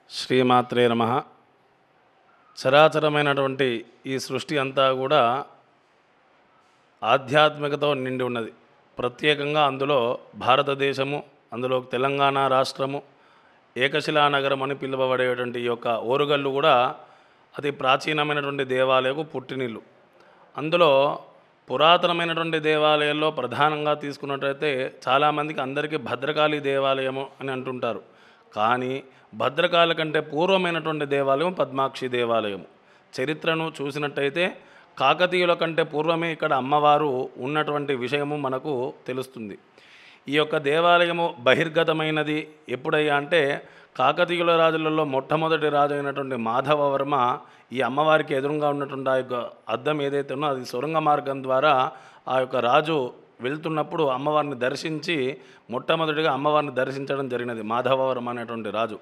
శ్రీమాత్రే నమః. చరాచరమైనటువంటి ఈ సృష్టి అంతా కూడా ఆధ్యాత్మికతో నిండి ఉన్నది. ప్రత్యేకంగా అందులో భారతదేశము, అందులో తెలంగాణ రాష్ట్రము, ఏకశిలా నగరం అని పిలువబడేటువంటి ఈ యొక్క ఓరుగల్లు కూడా అతి ప్రాచీనమైనటువంటి దేవాలయకు పుట్టినిల్లు. అందులో పురాతనమైనటువంటి దేవాలయాల్లో ప్రధానంగా తీసుకున్నట్లయితే చాలామందికి అందరికీ భద్రకాళి దేవాలయము అని అంటుంటారు. కానీ భద్రకాళి కంటే పూర్వమైనటువంటి దేవాలయం పద్మాక్షి దేవాలయం. చరిత్రను చూసినట్టయితే కాకతీయుల కంటే పూర్వమే ఇక్కడ అమ్మవారు ఉన్నటువంటి విషయము మనకు తెలుస్తుంది. ఈ యొక్క దేవాలయము బహిర్గతమైనది ఎప్పుడయ్యా అంటే కాకతీయుల రాజులలో మొట్టమొదటి రాజు అయినటువంటి మాధవవర్మ ఈ అమ్మవారికి ఎదురుగా ఉన్నటువంటి ఆ యొక్క అద్దం ఏదైతే ఉన్నో అది సొరంగ మార్గం ద్వారా ఆ యొక్క రాజు వెళ్తున్నప్పుడు అమ్మవారిని దర్శించి మొట్టమొదటిగా అమ్మవారిని దర్శించడం జరిగినది మాధవవర్మ అనేటువంటి రాజు.